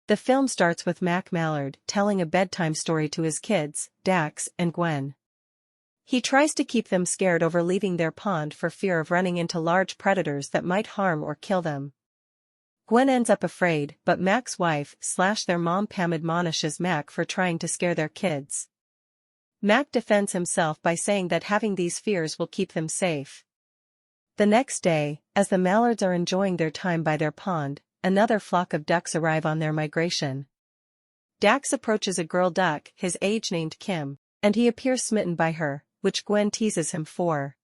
The film starts with Mac Mallard telling a bedtime story to his kids, Dax and Gwen. He tries to keep them scared over leaving their pond for fear of running into large predators that might harm or kill them. Gwen ends up afraid, but Mac's wife/their mom Pam admonishes Mac for trying to scare their kids. Mac defends himself by saying that having these fears will keep them safe. The next day, as the mallards are enjoying their time by their pond, another flock of ducks arrive on their migration. Dax approaches a girl duck his age named Kim, and he appears smitten by her, which Gwen teases him for.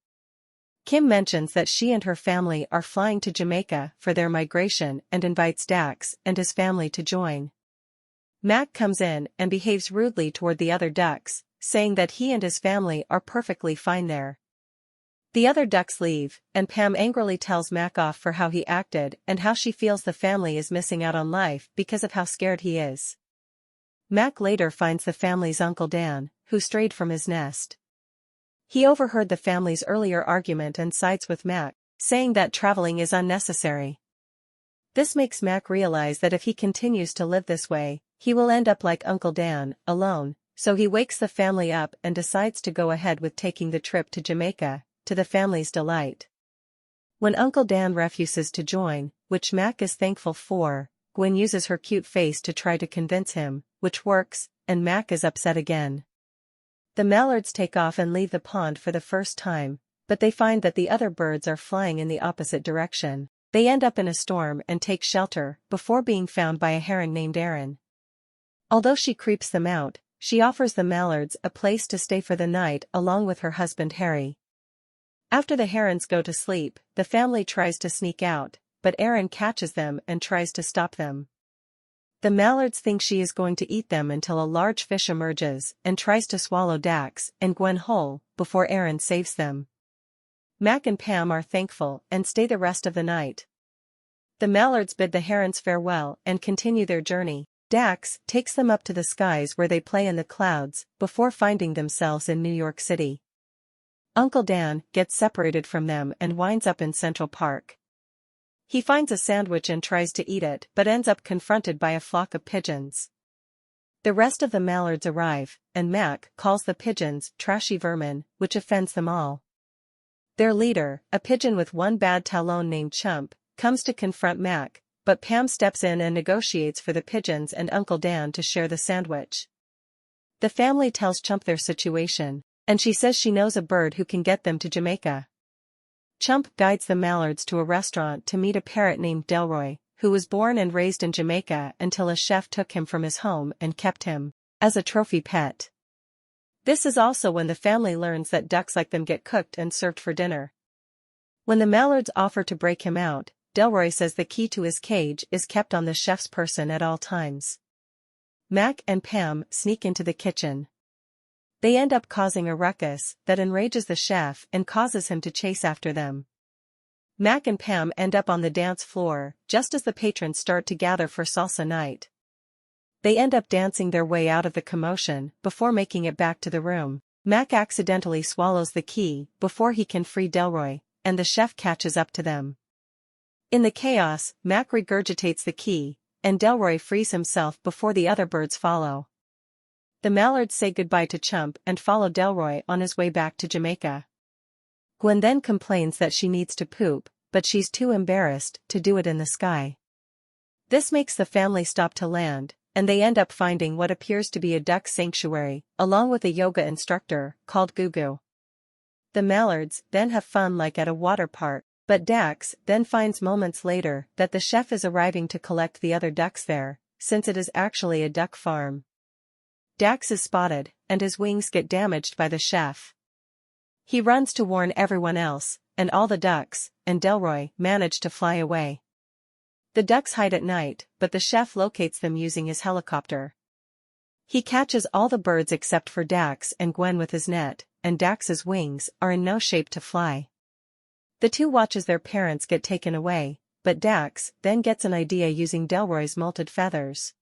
Kim mentions that she and her family are flying to Jamaica for their migration and invites Dax and his family to join. Mac comes in and behaves rudely toward the other ducks, saying that he and his family are perfectly fine there. The other ducks leave, and Pam angrily tells Mac off for how he acted and how she feels the family is missing out on life because of how scared he is. Mac later finds the family's Uncle Dan, who strayed from his nest. He overheard the family's earlier argument and sides with Mac, saying that traveling is unnecessary. This makes Mac realize that if he continues to live this way, he will end up like Uncle Dan, alone, so he wakes the family up and decides to go ahead with taking the trip to Jamaica, to the family's delight. When Uncle Dan refuses to join, which Mac is thankful for, Gwen uses her cute face to try to convince him, which works, and Mac is upset again. The mallards take off and leave the pond for the first time, but they find that the other birds are flying in the opposite direction. They end up in a storm and take shelter, before being found by a heron named Aaron. Although she creeps them out, she offers the mallards a place to stay for the night along with her husband Harry. After the herons go to sleep, the family tries to sneak out, but Aaron catches them and tries to stop them. The mallards think she is going to eat them until a large fish emerges and tries to swallow Dax and Gwen whole, before Aaron saves them. Mac and Pam are thankful and stay the rest of the night. The mallards bid the herons farewell and continue their journey. Dax takes them up to the skies where they play in the clouds, before finding themselves in New York City. Uncle Dan gets separated from them and winds up in Central Park. He finds a sandwich and tries to eat it but ends up confronted by a flock of pigeons. The rest of the mallards arrive, and Mac calls the pigeons trashy vermin, which offends them all. Their leader, a pigeon with one bad talon named Chump, comes to confront Mac, but Pam steps in and negotiates for the pigeons and Uncle Dan to share the sandwich. The family tells Chump their situation, and she says she knows a bird who can get them to Jamaica. Chump guides the mallards to a restaurant to meet a parrot named Delroy, who was born and raised in Jamaica until a chef took him from his home and kept him as a trophy pet. This is also when the family learns that ducks like them get cooked and served for dinner. When the mallards offer to break him out, Delroy says the key to his cage is kept on the chef's person at all times. Mac and Pam sneak into the kitchen. They end up causing a ruckus that enrages the chef and causes him to chase after them. Mac and Pam end up on the dance floor just as the patrons start to gather for salsa night. They end up dancing their way out of the commotion before making it back to the room. Mac accidentally swallows the key before he can free Delroy, and the chef catches up to them. In the chaos, Mac regurgitates the key, and Delroy frees himself before the other birds follow. The mallards say goodbye to Chump and follow Delroy on his way back to Jamaica. Gwen then complains that she needs to poop, but she's too embarrassed to do it in the sky. This makes the family stop to land, and they end up finding what appears to be a duck sanctuary, along with a yoga instructor called Gugu. The mallards then have fun like at a water park, but Dax then finds moments later that the chef is arriving to collect the other ducks there, since it is actually a duck farm. Dax is spotted, and his wings get damaged by the chef. He runs to warn everyone else, and all the ducks and Delroy manage to fly away. The ducks hide at night, but the chef locates them using his helicopter. He catches all the birds except for Dax and Gwen with his net, and Dax's wings are in no shape to fly. The two watch as their parents get taken away, but Dax then gets an idea using Delroy's molted feathers.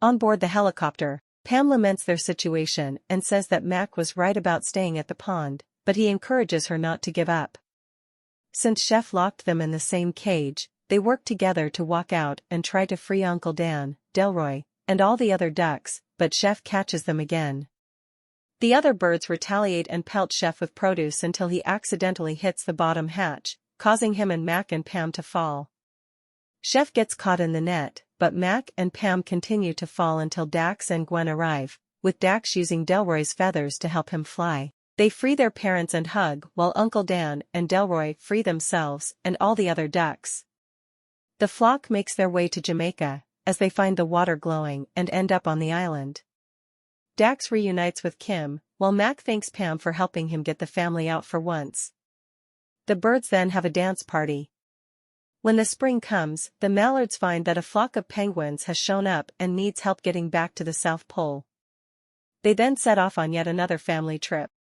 On board the helicopter, Pam laments their situation and says that Mac was right about staying at the pond, but he encourages her not to give up. Since Chef locked them in the same cage, they work together to walk out and try to free Uncle Dan, Delroy, and all the other ducks, but Chef catches them again. The other birds retaliate and pelt Chef with produce until he accidentally hits the bottom hatch, causing him and Mac and Pam to fall. Chef gets caught in the net, but Mac and Pam continue to fall until Dax and Gwen arrive, with Dax using Delroy's feathers to help him fly. They free their parents and hug while Uncle Dan and Delroy free themselves and all the other ducks. The flock makes their way to Jamaica, as they find the water glowing and end up on the island. Dax reunites with Kim, while Mac thanks Pam for helping him get the family out for once. The birds then have a dance party. When the spring comes, the mallards find that a flock of penguins has shown up and needs help getting back to the South Pole. They then set off on yet another family trip.